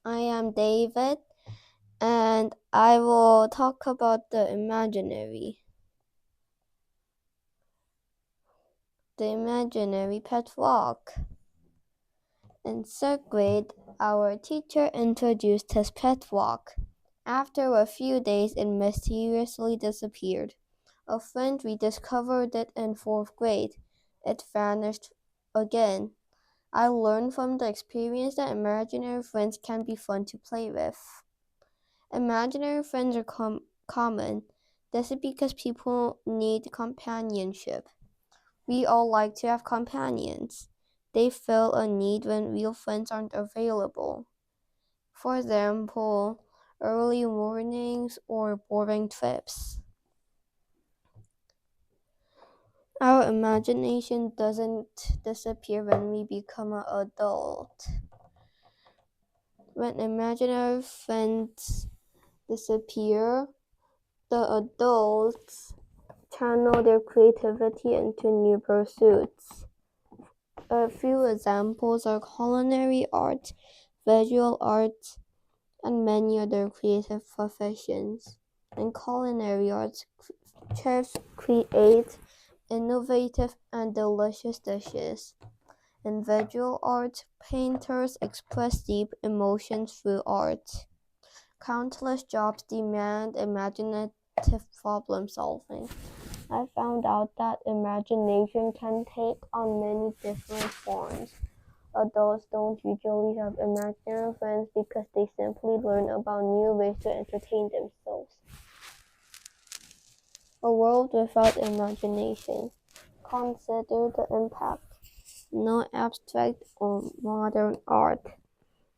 I am David, and I will talk about the imaginary pet walk. In third grade, our teacher introduced his pet walk. After a few days, it mysteriously disappeared. A friend rediscovered it in fourth grade. It vanished again. I learned from the experience that imaginary friends can be fun to play with. Imaginary friends are common. This is because people need companionship. We all like to have companions. They fill a need when real friends aren't available. For example, early mornings or boring trips. Our imagination doesn't disappear when we become an adult. When imaginary friends disappear, the adults channel their creativity into new pursuits. A few examples are culinary art, visual arts, and many other creative professions. In culinary arts, chefs create innovative and delicious dishes. In visual art, painters express deep emotions through art. Countless jobs demand imaginative problem solving. I found out that imagination can take on many different forms. Adults don't usually have imaginary friends because they simply learn about new ways to entertain themselves. A world without imagination. Consider the impact. No abstract or modern art.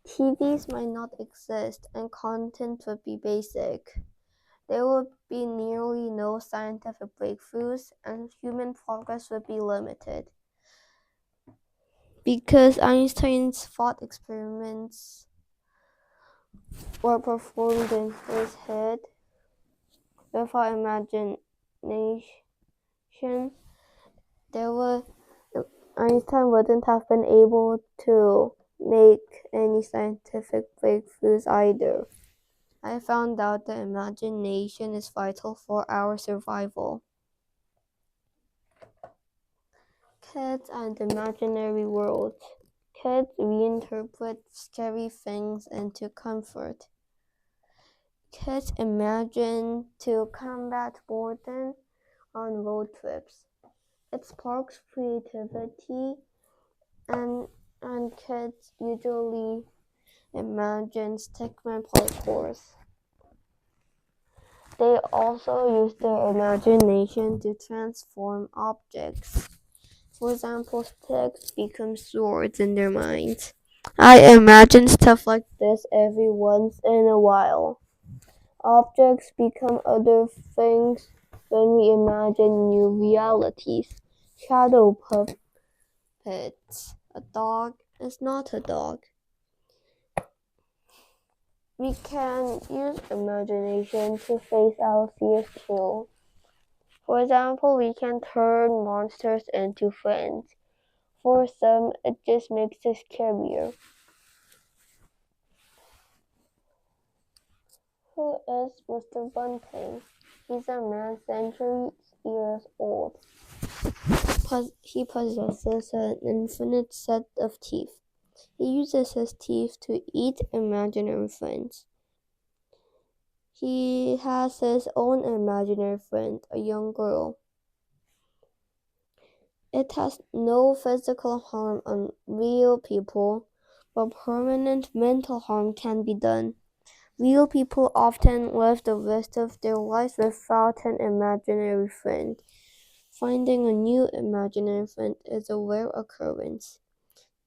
TVs might not exist and content would be basic. There would be nearly no scientific breakthroughs and human progress would be limited. Because Einstein's thought experiments were performed in his head without imagination, Einstein wouldn't have been able to make any scientific breakthroughs either. I found out that imagination is vital for our survival. Kids and imaginary worlds. Kids reinterpret scary things into comfort. Kids imagine to combat boredom on road trips. It sparks creativity and kids usually imagine stickman parkours. They also use their imagination to transform objects. For example, sticks become swords in their minds. I imagine stuff like this every once in a while. Objects become other things when we imagine new realities. Shadow puppets. A dog is not a dog. We can use imagination to face our fears too. For example, we can turn monsters into friends. For some, it just makes us scarier. Who is Mr. Bunting? He's a man centuries years old. He possesses an infinite set of teeth. He uses his teeth to eat imaginary friends. He has his own imaginary friend, a young girl. It has no physical harm on real people, but permanent mental harm can be done. Real people often live the rest of their lives without an imaginary friend. Finding a new imaginary friend is a rare occurrence.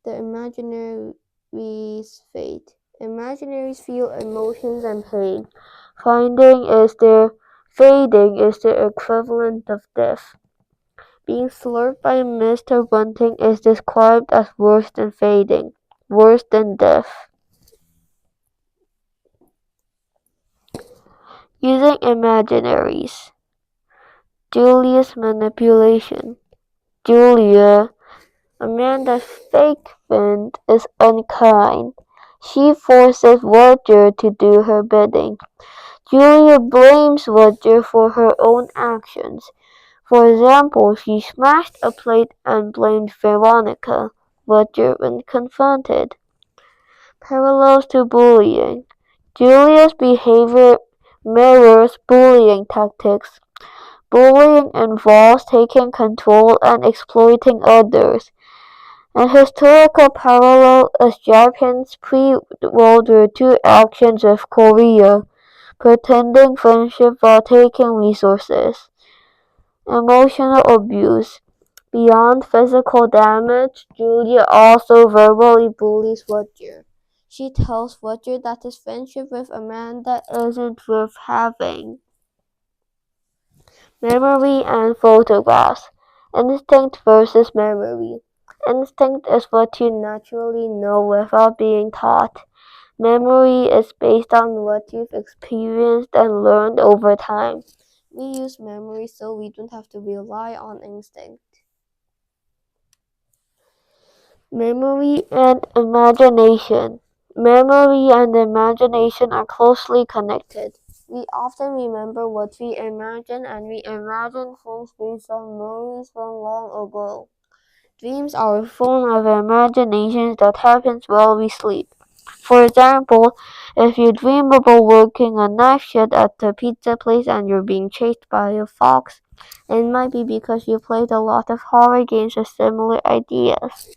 The imaginaries fade. Imaginaries feel emotions and pain. Fading is the equivalent of death. Being slurped by Mr. Bunting is described as worse than fading, worse than death. Using imaginaries. Julia's manipulation. Julia, Amanda's fake friend, is unkind. She forces Roger to do her bidding. Julia blames Roger for her own actions. For example, she smashed a plate and blamed Veronica, Roger when confronted. Parallels to bullying. Julia's behavior mirrors bullying tactics. Bullying involves taking control and exploiting others. An historical parallel is Japan's pre-World War II actions with Korea, pretending friendship while taking resources. Emotional abuse. Beyond physical damage, Julia also verbally bullies Roger. She tells Roger that his friendship with Amanda isn't worth having. Memory and photographs. Instinct versus memory. Instinct is what you naturally know without being taught. Memory is based on what you've experienced and learned over time. We use memory so we don't have to rely on instinct. Memory and imagination. Memory and imagination are closely connected. We often remember what we imagine, and we imagine things based on memories from long ago. Dreams are a form of imagination that happens while we sleep. For example, if you dream about working a night shift at the pizza place and you're being chased by a fox, it might be because you played a lot of horror games with similar ideas.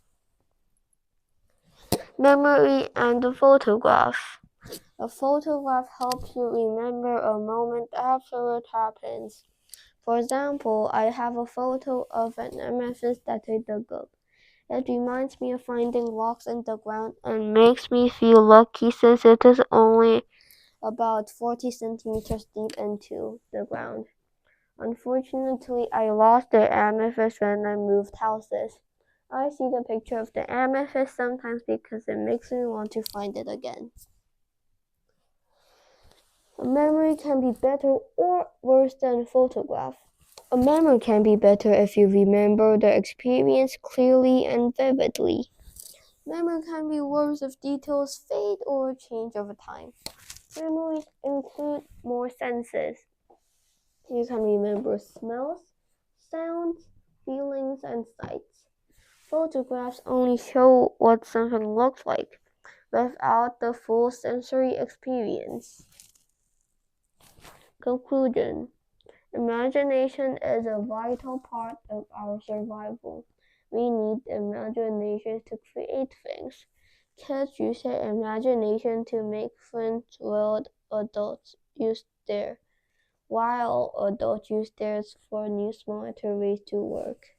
Memory and a photograph. A photograph helps you remember a moment after it happens. For example, I have a photo of an amethyst that I dug up. It reminds me of finding rocks in the ground and makes me feel lucky since it is only about 40 centimeters deep into the ground. Unfortunately, I lost the amethyst when I moved houses. I see the picture of the amethyst sometimes because it makes me want to find it again. A memory can be better or worse than a photograph. A memory can be better if you remember the experience clearly and vividly. Memory can be worse if details fade or change over time. Memories include more senses. You can remember smells, sounds, feelings, and sights. Photographs only show what something looks like, without the full sensory experience. Conclusion. Imagination is a vital part of our survival. We need imagination to create things. Kids use their imagination to make friends while adults use theirs for new smarter ways to work.